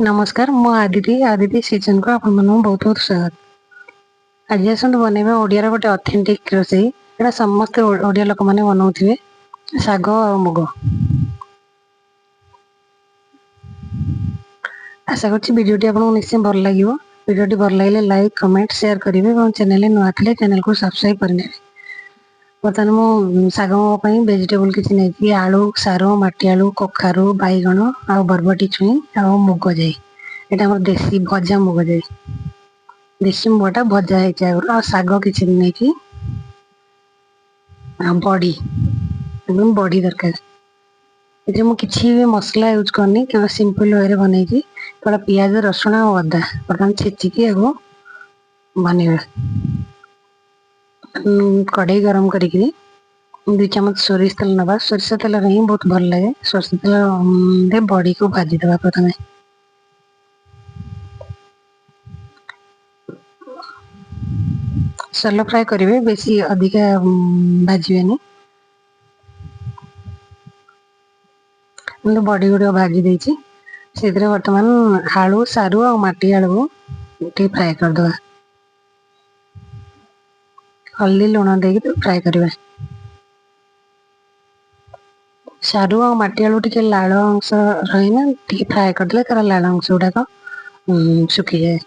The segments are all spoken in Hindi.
नमस्कार मु आदिति सीजन को आपण मन बहुत बहुत स्वागत। आज आसत बनइबा ओडिया गोटे ऑथेंटिक रोसई एटा समस्त ओडिया लोक माने बनाउथिबे साग और मुग। आशा करछि वीडियोटी आपन निश्चय भल लागिवो। वीडियोटी भल लागले लाइक कमेंट शेयर करिवे और चैनल नुआ थिले चैनल को सब्सक्राइब करने। बर्तमान मु साग पई वेजिटेबल किछि नै आलू सारो माटी आलू कखारू बैगण आ बरबटी छुई आ मुग जाई एटा हमर देसी भजा मुग जाई देसी मुगटा भजा है आ साग किछि नै कि बड़ी एकदम बड़ी दरकार इथे मु किछि भी मसला यूज करनी केवल सिंपल वे रे बनै छी थोड़ा प्याज रसुण और अदा बर्तमान छेची की एगो बनेबे। कढ़ाई गरम करिकरी 2 चम्मच सोरिष तेल नबा। सोरिष तेल रे ही बहुत भल लगे। सोरिष तेल दे बड़ी को भाजी देबा प्रथमे सैलो फ्राई करिवे बेसी अधिका भाजीबेनी। मैं बड़ी गुड़ भाजी देछि से बर्तमान आलू सारू और माटी आलू टे फ्राई कर दवा। हल्दी लुण दे फ्राई करिवे। सारू और माटी आलू टिके लाल अंश रहीना टिके फ्राई करदे तार लाल अंश गुड़ाक सुखी जाए।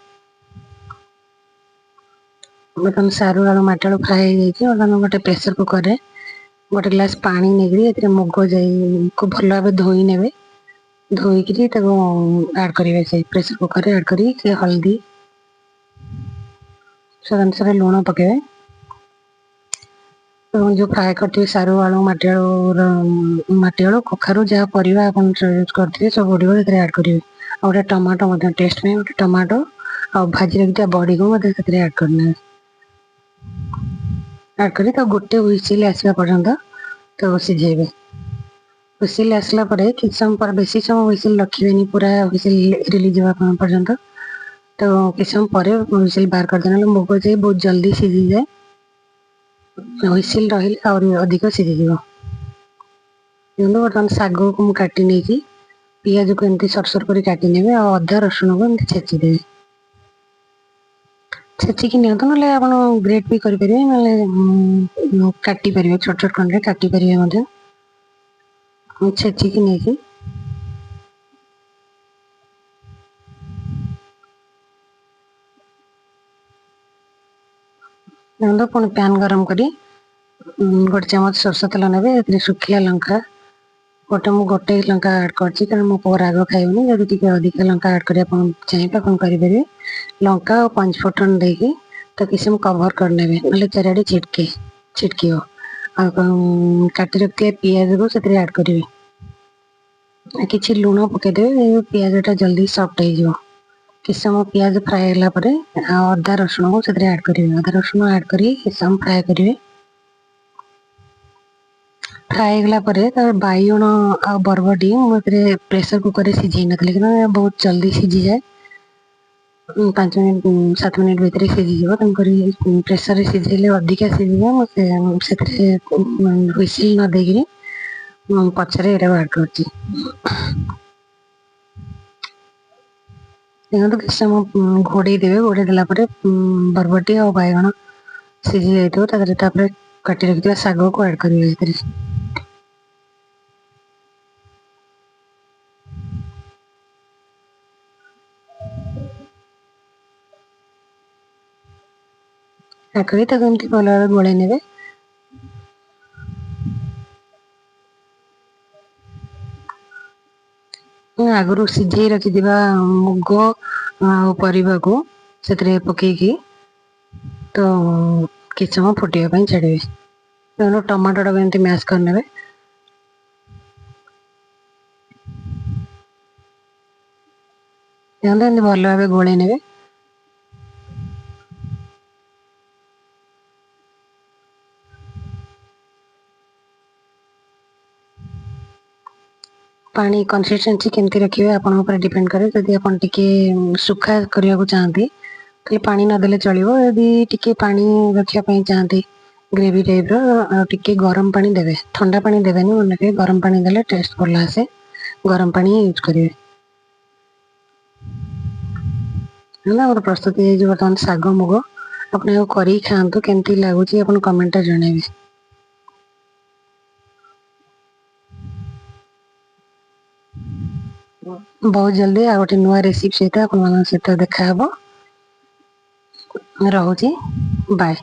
बर्तमान सारू आलू माटी आलू फ्राई हो जाइए। बर्तमान गोटे प्रेसर कुकर रे गोटे ग्लास पानी नेगरी मुग जाई को भल भाव धोई नेबे। धोईकरी ऐड करिवे से प्रेसर कुकर रे ऐड करी से हल्दी स्वाद अनुसार लुण पकेबे। जो फ्राई करते सारू आलू माटी आलू कखारू जहाँ परिवा अपन यूज करते सब पड़ो ऐड करेंगे। और गोटे टमाटो टेस्ट में गोटे टमाटो और भाजी रखिया बड़ी को ऐड करना ऐड करी तो गोटे हुइसिल आसवा पर्यंत तो सिझेबे। हुइसिल आसला परे किछ समय पर बेसी समय हुइसिल रखिबेनी पूरा हुइसिल रिलीज होगा पर्यंत तो किछ समय पर हुइसिल बाहर कर देना। मुग जाई बहुत जल्दी सिझी जाए। हुइसिल रही और अधिक सिझी जीव। बर्तमान साग को मुझे काटी नहीं पियाज को एमती सरसर कर काटी नेबे और अदा रसुण को एमती छेची देबे। छेचिकी नियंतु ना आप ग्रेट भी करें ना काटी पारे छोट छोट खंड काटी पारे छेचिकी नहीं पुणी पैन गरम करी गोटे चम्मच सरस तेल ने सुखिया लंका गोटे लंका ऐड कर मो पुआ राग खाइबनी जब टी अधिक लंका ऐड करने चाहिए आप करेंगे। लंका और 5 फुटन देकी तो किसी में कवर करने ना चारिड़े छिटकी काटी रखिए पियाज को से ऐड करेंगे। किसी लुण पकईदे पियाजटा जल्दी सफ्ट हो किस समय पियाज फ्राए होला परे अदा रसुण को से ऐड करेंगे। अदा रसुण ऐड करी किस समय फ्राए करेंगे। फ्राए होला परे बैगण आ बरबटी मुझे प्रेसर कुकर रे सिझे नथि लेकिन बहुत जल्दी सिझी जाए 5 मिनट 7 मिनट भीतर सिझीज प्रेसर रे सिझेले अधिका सिझे मुझे हुइसिल न देगी पचरे ऐड कर किस समय घोड़े देवे। घोड़े देला बरबटी और बैगण सिझी जाइए काटी रखिए साग को ऐड करेंगे। भल भाव गोल ने आगु सिझे रखि मुग परिवा को से पकईकी तो किस समय फुटापी छाड़े। टमाटो को एमती मैश करने भल भाव गोल ने पानी कंसिस्टेंसी केमती रखिए आपन ऊपर डिपेंड करे। जदि आपन टिके सुखा करने को चाहते तो पानी नदेले चलो। यदि टिके पानी रखिया चाहते ग्रेवी टाइप टिके गरम पानी देवे ठंडा पानी देवेनि मन गरम पानी देले टेस्ट भल आसे। गरम पानी यूज करेंगे। है ना। प्रस्तुत हो बर्तमान शाग मुग अपने करी खातु केमती लगुच आप कमेंट जनइबे। बहुत जल्दी आ गोटे नुआ रेसिपी सहित आप सहित देखा रोचे बाय।